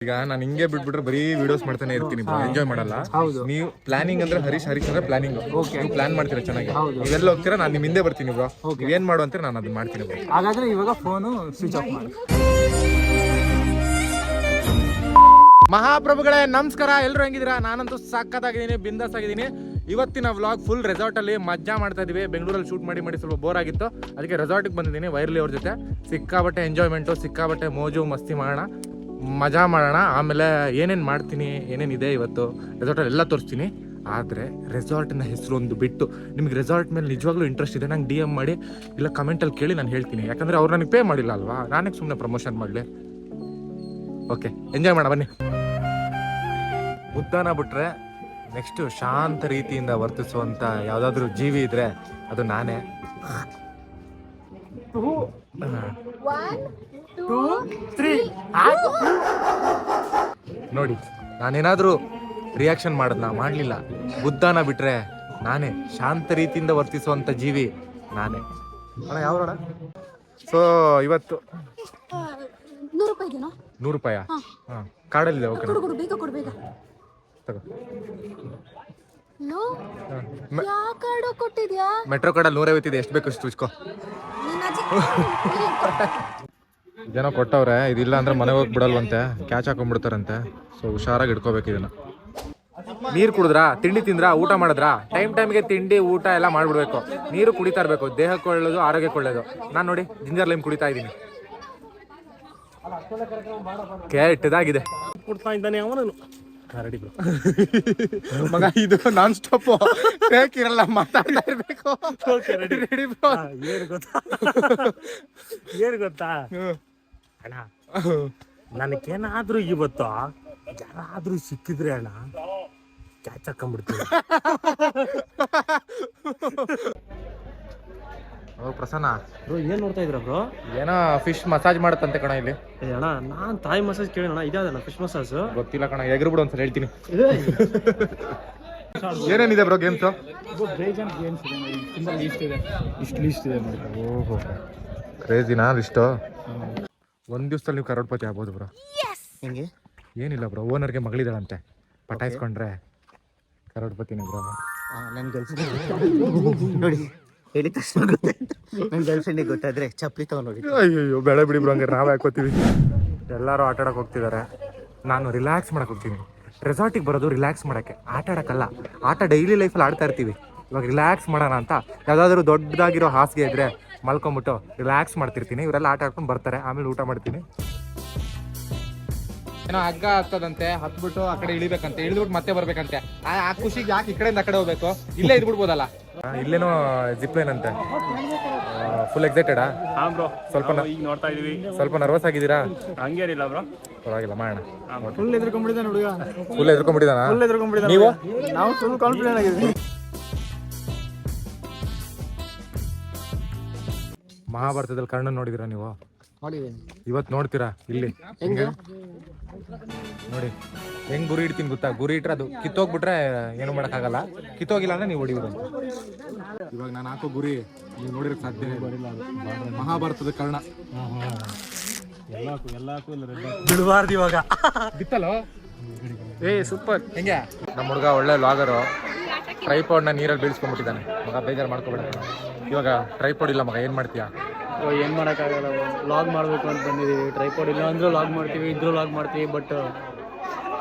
ಈಗ ನಾನು ಹಿಂಗೆ ಬಿಟ್ಬಿಟ್ರೆ ಬರೀ ವಿಡಿಯೋಸ್ ಮಾಡ್ತಾನೆ ಇರ್ತೀನಿ, ಎಂಜಾಯ್ ಮಾಡಲ್ಲ. ನೀವು ಪ್ಲಾನಿಂಗ್ ಅಂದ್ರೆ ಹರೀಶ್ ಅಂದ್ರೆ ಪ್ಲಾನಿಂಗ್, ನೀವು ಪ್ಲಾನ್ ಮಾಡ್ತೀರಾ ಚೆನ್ನಾಗಿ. ನೀವೆಲ್ಲ ಹೋಗ್ತೀರಾ, ನಾನು ನಿಮ್ಮ ಹಿಂದೆ ಬರ್ತೀನಿ ಬ್ರೋ. ನೀವೇನ್ ಮಾಡು ಅಂತೀರಾ ನಾನು ಅದನ್ನ ಮಾಡ್ತೀನಿ ಬ್ರೋ. ಹಾಗಾದ್ರೆ ಇವಾಗ ಫೋನು ಸ್ವಿಚ್ ಆಫ್ ಮಾಡಿ. ಮಹಾಪ್ರಭುಗಳೇ ನಮಸ್ಕಾರ, ಎಲ್ಲರೂ ಹೆಂಗಿದ್ದೀರಾ? ನಾನಂತೂ ಸಕ್ಕತ್ತಾಗಿದ್ದೀನಿ, ಬಿಂದಾಸ್ ಆಗಿದ್ದೀನಿ. ಇವತ್ತಿನ ವ್ಲಾಗ್ ಫುಲ್ ರೆಸಾರ್ಟಲ್ಲಿ ಮಜಾ ಮಾಡ್ತಾ ಇದೀವಿ. ಬೆಂಗಳೂರಲ್ಲಿ ಶೂಟ್ ಮಾಡಿ ಸ್ವಲ್ಪ ಬೋರ್ ಆಗಿತ್ತು, ಅದಕ್ಕೆ ರೆಸಾರ್ಟಿಗೆ ಬಂದಿದ್ದೀನಿ ವೈರ್ಲಿ ಅವ್ರ ಜೊತೆ. ಸಿಕ್ಕಾಬಟ್ಟೆ ಎಂಜಾಯ್ಮೆಂಟು, ಸಿಕ್ಕಾಬಟ್ಟೆ ಮೋಜು ಮಸ್ತಿ ಮಾಡೋಣ, ಮಜಾ ಮಾಡೋಣ. ಆಮೇಲೆ ಏನೇನು ಮಾಡ್ತೀನಿ, ಏನೇನಿದೆ ಇವತ್ತು ರೆಸಾರ್ಟಲ್ಲಿ ಎಲ್ಲ ತೋರಿಸ್ತೀನಿ. ಆದರೆ ರೆಸಾರ್ಟಿನ ಹೆಸರು ಒಂದು ಬಿಟ್ಟು ನಿಮಗೆ ರೆಸಾರ್ಟ್ ಮೇಲೆ ನಿಜವಾಗ್ಲೂ ಇಂಟ್ರೆಸ್ಟ್ ಇದೆ ನಂಗೆ DM ಮಾಡಿ, ಇಲ್ಲ ಕಮೆಂಟಲ್ಲಿ ಕೇಳಿ, ನಾನು ಹೇಳ್ತೀನಿ. ಯಾಕಂದರೆ ಅವ್ರು ನನಗೆ ಪೇ ಮಾಡಿಲ್ಲ ಅಲ್ವಾ, ನಾನೇ ಸುಮ್ಮನೆ ಪ್ರಮೋಷನ್ ಮಾಡಲಿ. ಓಕೆ, ಎಂಜಾಯ್ ಮಾಡ ಬನ್ನಿ. ಬುದ್ಧನ ಬಿಟ್ರೆ ನೆಕ್ಸ್ಟ್ ಶಾಂತ ರೀತಿಯಿಂದ ವರ್ತಿಸುವಂತ ಯಾವ್ದಾದ್ರು ಜೀವಿ ಇದ್ರೆ ಅದು ನಾನೇ. 1 2 3 ನೋಡಿ, ನಾನೇನಾದ್ರೂ ರಿಯಾಕ್ಷನ್ ಮಾಡಲಿಲ್ಲ. ಬುದ್ಧನ ಬಿಟ್ರೆ ನಾನೇ ಶಾಂತ ರೀತಿಯಿಂದ ವರ್ತಿಸುವಂತ ಜೀವಿ ನಾನೇ. ಅಣ್ಣ ಯಾವ್ರಣ? ಸೊ ಇವತ್ತು 100 ರೂಪಾಯಿ ಹಾಂ ಕಾರ್ಡಲ್ಲಿದೆ. ಓಕೆ ಮೆಟ್ರೋ ಕಾರ್ಡಲ್ಲಿ 150 ಇದೆ, ಎಷ್ಟು ಬೇಕು ಅಷ್ಟು ಉಚ್ಕೋ. ಜನ ಕೊಟ್ಟವ್ರೆ, ಇದಿಲ್ಲ ಅಂದ್ರೆ ಮನೆಗೆ ಹೋಗಿ ಬಿಡಲ್ವಂತೆ, ಕ್ಯಾಚ್ ಹಾಕೊಂಡ್ಬಿಡ್ತಾರಂತೆ. ಸೊ ಹುಷಾರಾಗಿ ಇಟ್ಕೋಬೇಕು ಇದನ್ನ. ನೀರು ಕುಡಿದ್ರಾ, ತಿಂಡಿ ತಿಂದ್ರಾ, ಊಟ ಮಾಡಿದ್ರಾ? ಟೈಮ್ಗೆ ತಿಂಡಿ ಊಟ ಎಲ್ಲ ಮಾಡ್ಬಿಡ್ಬೇಕು. ನೀರು ಕುಡಿತಾ ಇರಬೇಕು, ದೇಹಕ್ಕೆ ಒಳ್ಳೇದು, ಆರೋಗ್ಯಕ್ಕೆ ಒಳ್ಳೇದು. ನಾನು ನೋಡಿ ಜಿಂಜರ್ ಲೈಮ್ ಕುಡಿತಾ ಇದ್ದೀನಿ, ಕೆಟ್ಟದಾಗಿದೆ. ಕೊಡ್ತಾ ಇದ್ದಾನೆ ಅವನು. ರೆಡಿ ಬ್ರೋ ಮಗ, ಇದು ನಾನ್ ಸ್ಟಾಪ್ ಬೇಕಿರಲ್ಲ, ಮಾತಾಡ್ತಾ ಇರ್ಬೇಕು. Ready bro. ಏನು ಗೊತ್ತಾ ಅಣ್ಣ, ನನಗೇನಾದ್ರೂ ಇವತ್ತು ಯಾರಾದ್ರೂ ಸಿಕ್ಕಿದ್ರೆ ಅಣ್ಣ ಕ್ಯಾಚ್ ಹಾಕೊಂಡ್ಬಿಡ್ತೀನಿ. ಪ್ರಸನ್ನ ಬ್ರೋ ಏನ್ ನೋಡ್ತಾ ಇದ್ರ ಬ್ರೋ? ಏನೋ ಫಿಶ್ ಮಸಾಜ್ ಮಾಡುತ್ತಂತೆ ಕಣ ಇಲ್ಲಿ. ಅಣ್ಣ ನಾನ್ ತಾಯಿ ಮಸಾಜ್ ಕೇಳೋಣ, ಇದಾದಣ್ಣ ಫಿಶ್ ಮಸಾಜ್? ಗೊತ್ತಿಲ್ಲ ಕಣ, ಎಗ್ರು ಬಿಡು ಒಂದ್ಸಲ ಹೇಳ್ತೀನಿ. ಏನೇನಿದೆ ಬ್ರೋ ಗೇಮ್ಸ್? ಓಹೋ, ಕ್ರೇಜಿನಾ ಲಿಸ್ಟು? ಒಂದ್ ದಿವಸದಲ್ಲಿ ನೀವು ಕರೋಡ್ಪತಿ ಆಗ್ಬೋದು ಬ್ರೋ. ಹೆಂಗೆ? ಏನಿಲ್ಲ ಬ್ರೋ, ಓನರ್ಗೆ ಮಗಳಿದಾಳಂತೆ, ಪಟಾಯಿಸ್ಕೊಂಡ್ರೆ ಕರೋಡ್ಪತಿನೇ ಬ್ರೋ. ನನ್ನ ಗರ್ಲ್ಫ್ರೆಂಡ್ ನೋಡಿ, ಹೇಳಿದ ತಕ್ಷಣ ಗೊತ್ತಾಯ್ತು. ನನ್ನ ಗರ್ಲ್ಫ್ರೆಂಡಿಗೆ ಗೊತ್ತಾದ್ರೆ ಚಪ್ಪಲಿ ತಗೊಂಡು. ಅಯ್ಯೋ ಬೆಳೆ ಬಿಡಿ ಬ್ರೋ, ಹಂಗೆ ನಾವೇ ಹಾಕೋತೀವಿ. ಎಲ್ಲರೂ ಆಟ ಆಡಕ್ಕೆ ಹೋಗ್ತಿದ್ದಾರೆ, ನಾನು ರಿಲ್ಯಾಕ್ಸ್ ಮಾಡಕ್ಕೆ ಹೋಗ್ತೀನಿ. ರೆಸಾರ್ಟಿಗೆ ಬರೋದು ರಿಲ್ಯಾಕ್ಸ್ ಮಾಡೋಕ್ಕೆ, ಆಟ ಆಡೋಕ್ಕಲ್ಲ. ಆಟ ಡೈಲಿ ಲೈಫಲ್ಲಿ ಆಡ್ತಾ ಇರ್ತೀವಿ, ಇವಾಗ ರಿಲ್ಯಾಕ್ಸ್ ಮಾಡೋಣ ಅಂತ ಯಾವುದಾದ್ರೂ ದೊಡ್ಡದಾಗಿರೋ ಹಾಸಿಗೆ ಇದ್ರೆ ಮಲ್ಕೊಂಬಿಟ್ಟು ರಿಲ್ಯಾಕ್ಸ್ ಮಾಡ್ತಿರ್ತೀನಿ. ಇವರೆಲ್ಲ ಆಟ ಆಡ್ಕೊಂಡು ಬರ್ತಾರೆ, ಆಮೇಲೆ ಊಟ ಮಾಡ್ತೀನಿ. ಏನೋ ಹಗ್ಗ ಹತ್ತದಂತೆ, ಹತ್ಬಿಟ್ಟು ಆ ಕಡೆ ಇಳಿಬೇಕಂತೆ, ಇಳಿದ್ಬಿಟ್ಟು ಮತ್ತೆ ಬರ್ಬೇಕಂತೆ. ಆ ಖುಷಿಗೆ ಯಾಕೆ ಈ ಕಡೆಯಿಂದ ಆ ಕಡೆ ಹೋಗ್ಬೇಕು, ಇಲ್ಲೇ ಇದ್ಬಿಡ್ಬೋದಲ್ಲ. ಇಲ್ಲೇನೋ ಜಿಪ್ ಲೈನ್ ಅಂತೆ. ಫುಲ್ ಎಕ್ಸೈಟೆಡಾ? ಸ್ವಲ್ಪ ನೋಡ್ತಾ ಇದೀವಿ. ಸ್ವಲ್ಪ ನರ್ವಸ್ ಆಗಿದ್ದೀರಾ? ಹಂಗೇನಿಲ್ಲ ಬ್ರೋ, ಪರವಾಗಿಲ್ಲ, ಮಾಡೋಣ. ಫುಲ್ ಎದ್ಕೊಂಡ್ಬಿಟ್ಟಿದ್ದಾನೆ ಹುಡುಗ. ಫುಲ್ ಎದ್ಕೊಂಡ್ಬಿಟ್ಟಿದ್ದಾನ? ನೀವು? ನಾವು ಫುಲ್ ಕಾನ್ಫಿಡೆಂಟ್ ಆಗಿದ್ದೀವಿ. ಮಹಾಭಾರತದಲ್ಲಿ ಕರ್ಣನ್ ನೋಡಿದಿರಾ ನೀವು? ನೋಡಿದ್ದೀನಿ. ಇವತ್ತು ನೋಡ್ತೀರಾ ಇಲ್ಲಿ? ಹೆಂಗೆ ನೋಡಿ, ಹೆಂಗ್ ಗುರಿ ಇಡ್ತೀನಿ ಗೊತ್ತಾ? ಗುರಿ ಇಟ್ರೆ ಅದು ಕಿತ್ತೋಗ್ಬಿಟ್ರೆ ಏನು ಮಾಡೋಕ್ಕಾಗಲ್ಲ, ಕಿತ್ತೋಗಿಲ್ಲ ಅಂದ್ರೆ ನೀವು ಹೊಡಿಬೋದು. ಇವಾಗ ನಾನು ಹಾಕೋ ಗುರಿ ನೀವು ನೋಡಿರಕ್ಕೆ ಸಾಧ್ಯನೇ ಬರಿಲ್ಲ. ಅದು ಮಹಾಭಾರತದ ಕರ್ಣ. ಬಿಡಬಾರ್ದು ಇವಾಗ. ಬಿತ್ತಲ್ಲೋ? ಸೂಪರ್. ಹೆಂಗೆ ನಮ್ಮ ಹುಡುಗ ಒಳ್ಳೆ ಲಾಗರು, ಟ್ರೈಪಾಡ್ನ ನೀರಲ್ಲಿ ಬೀಳ್ಸ್ಕೊಂಡ್ಬಿಟ್ಟಿದ್ದಾನೆ. ಮಗ ಬೇಜಾರು ಮಾಡ್ಕೊಬೇಡ. ಇವಾಗ ಟ್ರೈಪಾಡ್ ಇಲ್ಲ ಮಗ, ಏನು ಮಾಡ್ತೀಯಾ? ಏನು ಮಾಡೋಕ್ಕಾಗಲ್ಲ, ಲಾಗ್ ಮಾಡಬೇಕು ಅಂತ ಬಂದಿದ್ದೀವಿ. ಟ್ರೈಪಾಡ್ ಇಲ್ಲ ಅಂದ್ರೂ ಲಾಗ್ ಮಾಡ್ತೀವಿ, ಇದ್ರೂ ಲಾಗ್ ಮಾಡ್ತೀವಿ. ಬಟ್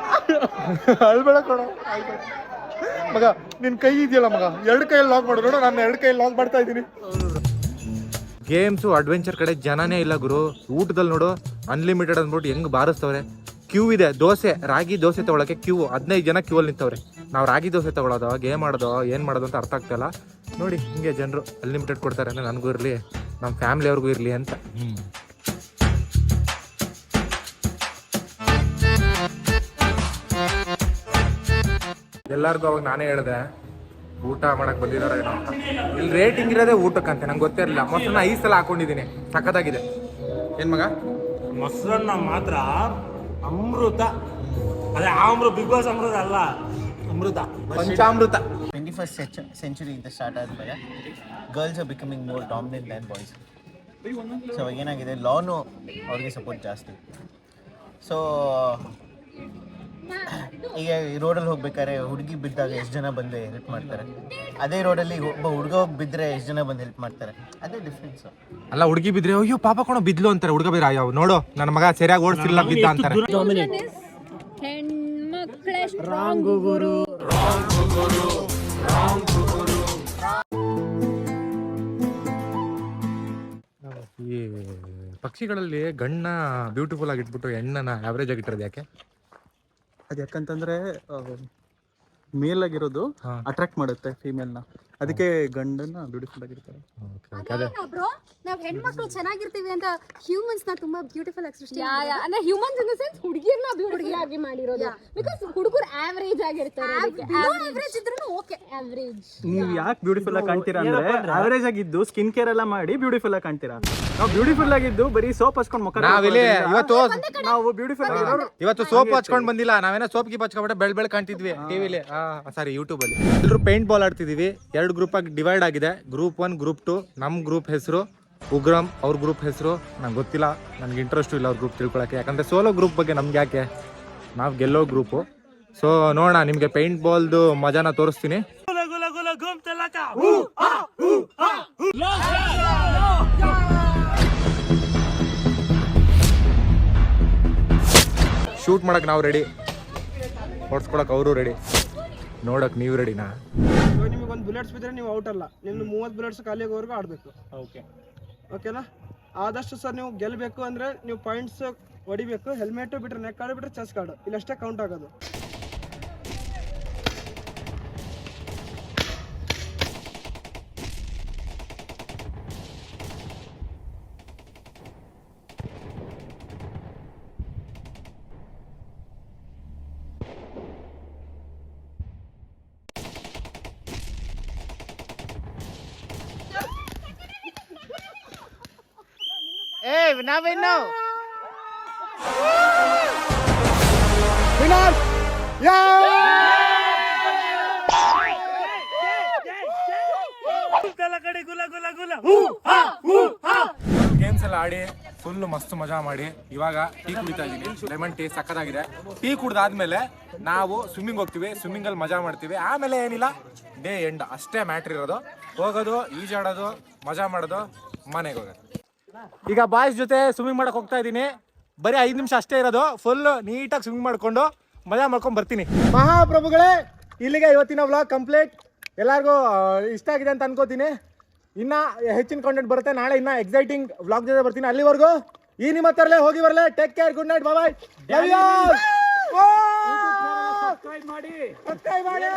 ಅಳ್ಬೇಡ ಕೊಡ ಮಗ, ನಿನ್ ಕೈ ಇದೆಯಲ್ಲ ಮಗ, 2 ಕೈಯಲ್ಲಿ ಲಾಗ್ ಮಾಡು. ನೋಡು, ನಾನು 2 ಕೈಯಲ್ಲಿ ಲಾಗ್ ಮಾಡ್ತಾ ಇದ್ದೀನಿ. ಗೇಮ್ಸು ಅಡ್ವೆಂಚರ್ ಕಡೆ ಜನನೇ ಇಲ್ಲ ಗುರು. ಊಟದಲ್ಲಿ ನೋಡು, ಅನ್ಲಿಮಿಟೆಡ್ ಅಂದ್ಬಿಟ್ಟು ಹೆಂಗ್ ಬಾರಿಸ್ತವ್ರೆ. ಕ್ಯೂ ಇದೆ, ದೋಸೆ, ರಾಗಿ ದೋಸೆ ತಗೊಳಕ್ಕೆ ಕ್ಯೂ, 15 ಜನ ಕ್ಯೂ ಅಲ್ಲಿ ನಿಂತವ್ರೆ. ನಾವು ರಾಗಿ ದೋಸೆ ತಗೊಳ್ಳೋದು, ಗೇಮ್ ಮಾಡೋದು, ಏನು ಮಾಡೋದು ಅಂತ ಅರ್ಥ ಆಗ್ತಾಯಿಲ್ಲ. ನೋಡಿ ಹಿಂಗೆ ಜನರು ಅನ್ಲಿಮಿಟೆಡ್ ಕೊಡ್ತಾರೆ ಅಂದರೆ ನನಗೂ ಇರಲಿ, ನಮ್ಮ ಫ್ಯಾಮಿಲಿಯವ್ರಿಗೂ ಇರಲಿ ಅಂತ. ಎಲ್ಲರಿಗೂ ಅವಾಗ ನಾನೇ ಹೇಳಿದೆ ಊಟ ಮಾಡಕ್ಕೆ ಬಂದಿದ್ದಾರೆ ಏನೋ ಅಂತ. ಇಲ್ಲಿ ರೇಟಿಂಗ್ ಇರೋದೇ ಊಟಕ್ಕಂತೆ, ನಂಗೆ ಗೊತ್ತೇ ಇರಲಿಲ್ಲ. ಮೊಸರನ್ನ 5 ಸಲ ಹಾಕೊಂಡಿದ್ದೀನಿ, ಸಖತ್ತಾಗಿದೆ. ಏನು ಮಗ? ಮೊಸರನ್ನ ಮಾತ್ರ ಅಮೃತ. ಅದೇ ಅಮೃತ, ಬಿಗ್ ಬಾಸ್ ಅಮೃತ ಅಲ್ಲ, ಅಮೃತ, ಪಂಚಾಮೃತ. 21st century ಇಂದ ಸ್ಟಾರ್ಟ್ ಆದ್ಮೇಲೆ girls are becoming more dominant than boys. So ಏನಾಗಿದೆ, ಲಾನು ಅವ್ರಿಗೆ ಸಪೋರ್ಟ್ ಜಾಸ್ತಿ. ಸೊ ಈಗ ಈ ರೋಡಲ್ಲಿ ಹೋಗ್ಬೇಕಾದ್ರೆ ಹುಡುಗಿ ಬಿದ್ದಾಗ ಎಷ್ಟು ಜನ ಬಂದು ಹೆಲ್ಪ್ ಮಾಡ್ತಾರೆ, ಅದೇ ರೋಡಲ್ಲಿ ಒಬ್ಬ ಹುಡುಗ ಹೋಗಿ ಬಿದ್ದರೆ ಎಷ್ಟು ಜನ ಬಂದು ಹೆಲ್ಪ್ ಮಾಡ್ತಾರೆ, ಅದೇ ಡಿಫ್ರೆನ್ಸ್. ಅಲ್ಲ ಹುಡುಗಿ ಬಿದ್ರೆ ಅಯ್ಯೋ ಪಾಪ ಕೊಣೋ ಬಿದ್ಲು ಅಂತಾರೆ, ಹುಡುಗ ಬಿದ್ರೆ ಅಯ್ಯೋ ನೋಡು ನನ್ನ ಮಗ ಸರಿಯಾಗಿ ಓಡಿಸಿಲ್ಲ ಬಿದ್ದ ಅಂತಾರೆ. ಹೆಣ್ಮಕ್ಳೇ ಸ್ಟ್ರಾಂಗ್ ಗುರು. ಈ ಪಕ್ಷಿಗಳಲ್ಲಿ ಗಣ್ಣ ಬ್ಯೂಟಿಫುಲ್ ಆಗಿ ಇಟ್ಬಿಟ್ಟು ಹೆಣ್ಣನ ಆವ್ರೇಜ್ ಆಗಿ ಇಟ್ಟಿರೋದು ಯಾಕೆ? ಅದು ಯಾಕಂತಂದ್ರೆ ಮೇಲ್ ಆಗಿರೋದು ಅಟ್ರಾಕ್ಟ್ ಮಾಡುತ್ತೆ ಫೀಮೇಲ್ ನ, ಅದಕ್ಕೆ ಗಂಡನ್ನ ಬ್ಯೂಟಿಫುಲ್ ಆಗಿರ್ತಾರೆ. ಬ್ರೋ ನಾವ್ ಹೆಣ್ಮಕ್ಳು ಚೆನ್ನಾಗಿರ್ತೀವಿ ಅಂತ ಹ್ಯೂಮನ್ಸ್ ನ ತುಂಬಾ ಬ್ಯೂಟಿಫುಲ್ ಆಗಿ ಸೃಷ್ಟಿ ಅಂದ್ರೆ ಹ್ಯೂಮನ್ಸ್ ಇನ್ ದ ಸೆನ್ಸ್ ಹುಡುಗಿರ್ನ ಬ್ಯೂಟಿಫುಲ್ ಆಗಿ ಮಾಡಿರೋದು. ಬಿಕಾಸ್ ಹುಡುಗರು ಆವರೇಜ್ ಆಗಿರ್ತಾರೆ, ಆವರೇಜ್ ಇದ್ರೂ ಓಕೆ ಆವರೇಜ್. ನೀವು ಯಾಕೆ ಬ್ಯೂಟಿಫುಲ್ ಆಗಿ ಕಾಣ್ತೀರಾ ಅಂದ್ರೆ ಆವರೇಜ್ ಆಗಿದ್ದು ಸ್ಕಿನ್ ಕೇರ್ ಎಲ್ಲ ಮಾಡಿ ಬ್ಯೂಟಿಫುಲ್ ಆಗಿ ಕಾಣ್ತೀರಾ. ನಾವು ಬ್ಯೂಟಿಫುಲ್ ಆಗಿದ್ದು ಬರೀ ಸೋಪ್ ಹಚ್ಕೊಂಡು ಮುಖ ನಾವಿಲ್ಲಿ ನಾವು ಬ್ಯೂಟಿಫುಲ್ ಇವತ್ತು ಸೋಪ್ ಹಚ್ಕೊಂಡ್ ಬಂದಿಲ್ಲ, ನಾವೇನೋ ಸೋಪ್ ಗಿಪ್ ಹಚ್ಕೊಂಡ್ಬಿಟ್ಟೆ ಬೆಳ್ ಕಾಣ್ತಿದ್ವಿ ಟಿವಿಲಿ, ಸಾರಿ ಯೂಟ್ಯೂಬ್ ಅಲ್ಲಿ. ಎಲ್ಲರೂ ಪೇಂಟ್ ಬಾಲ್ ಆಡ್ತಿದೀವಿ. 2 ಗ್ರೂಪ್ ಆಗಿ ಡಿವೈಡ್ ಆಗಿದೆ, ಗ್ರೂಪ್ 1 ಗ್ರೂಪ್ 2. ನಮ್ಮ ಗ್ರೂಪ್ ಹೆಸರು ಉಗ್ರಂ, ಅವ್ರ ಗ್ರೂಪ್ ಹೆಸರು ನಂಗೆ ಗೊತ್ತಿಲ್ಲ, ನನಗೆ ಇಂಟ್ರೆಸ್ಟು ಇಲ್ಲ ಅವ್ರ ಗ್ರೂಪ್ ತಿಳ್ಕೊಳಕ್ಕೆ. ಯಾಕಂದ್ರೆ ಸೋಲೋ ಗ್ರೂಪ್ ಬಗ್ಗೆ ನಮ್ಗೆ ಯಾಕೆ, ನಾವು ಗೆಲ್ಲೋ ಗ್ರೂಪು. ಸೊ ನೋಡೋಣ, ನಿಮಗೆ ಪೇಂಟ್ ಬಾಲ್ದು ಮಜಾನ ತೋರಿಸ್ತೀನಿ. ಶೂಟ್ ಮಾಡಕ್ ನಾವು ರೆಡಿ, ಹೊಡ್ಸ್ಕೊಳಕ್ ಅವರು ರೆಡಿ, ನೋಡಕ್ ನೀವು ರೆಡಿನಾ? ನಿಮಗೆ ಒಂದು ಬುಲೆಟ್ಸ್ ಬಿದ್ದರೆ ನೀವು ಔಟ್ ಅಲ್ಲ, ನಿಮ್ದು 30 ಬುಲೆಟ್ಸ್ ಖಾಲಿಯಾಗೋವರೆಗೂ ಆಡಬೇಕು. ಓಕೆನಾ? ಆದಷ್ಟು ಸರ್ ನೀವು ಗೆಲ್ಲಬೇಕು ಅಂದರೆ ನೀವು ಪಾಯಿಂಟ್ಸ್ ಹೊಡಿಬೇಕು. ಹೆಲ್ಮೆಟ್ ಬಿಟ್ಟರೆ ನೆಕ್ ಕಾರ್ಡ್ ಬಿಟ್ಟರೆ ಚೆಸ್ ಕಾರ್ಡು, ಇಲ್ಲಷ್ಟೇ ಕೌಂಟ್ ಆಗೋದು. ನಾವೇನು ಗೇಮ್ಸ್ ಎಲ್ಲ ಆಡಿ ಫುಲ್ ಮಸ್ತ್ ಮಜಾ ಮಾಡಿ ಇವಾಗ ಟೀ ಕುಡಿತಾ ಇದೀನಿ. ಲೆಮನ್ ಟೀ ಸಕ್ಕತ್ತಾಗಿದೆ. ಟೀ ಕುಡ್ದಾದ್ಮೇಲೆ ನಾವು ಸ್ವಿಮ್ಮಿಂಗ್ ಹೋಗ್ತೀವಿ, ಸ್ವಿಮ್ಮಿಂಗ್ ಅಲ್ಲಿ ಮಜಾ ಮಾಡ್ತೀವಿ. ಆಮೇಲೆ ಏನಿಲ್ಲ, ಡೇ ಎಂಡ್ ಅಷ್ಟೇ ಮ್ಯಾಟ್ರ್ ಇರೋದು. ಹೋಗೋದು, ಈಜಾಡೋದು, ಮಜಾ ಮಾಡೋದು, ಮನೆಗೆ ಹೋಗೋದು. ಈಗ ಬಾಯ್ಸ್ ಜೊತೆ ಸ್ವಿಮ್ಮಿಂಗ್ ಮಾಡಕ್ ಹೋಗ್ತಾ ಇದ್ದೀನಿ. ಬರೀ 5 ನಿಮಿಷ ಅಷ್ಟೇ ಇರೋದು. ಫುಲ್ ನೀಟಾಗಿ ಸ್ವಿಮ್ಮಿಂಗ್ ಮಾಡ್ಕೊಂಡು ಮಜಾ ಮಾಡ್ಕೊಂಡು ಬರ್ತೀನಿ. ಮಹಾಪ್ರಭುಗಳೇ, ಇಲ್ಲಿಗೆ ಇವತ್ತಿನ ವ್ಲಾಗ್ ಕಂಪ್ಲೀಟ್. ಎಲ್ಲರಿಗೂ ಇಷ್ಟ ಆಗಿದೆ ಅಂತ ಅನ್ಕೋತೀನಿ. ಇನ್ನ ಹೆಚ್ಚಿನ ಕಾಂಟೆಂಟ್ ಬರುತ್ತೆ ನಾಳೆ. ಇನ್ನ ಎಕ್ಸೈಟಿಂಗ್ ವ್ಲಾಗ್ ಜೊತೆ ಬರ್ತೀನಿ. ಅಲ್ಲಿವರೆಗೂ ಈ ನಿಮ್ಮ ತರಲೇ ಹೋಗಿ ಬರಲೇ. ಟೇಕ್ ಕೇರ್, ಗುಡ್ ನೈಟ್, ಬಾಯ್. ಸಬ್ಸ್ಕ್ರೈಬ್ ಮಾಡಿ.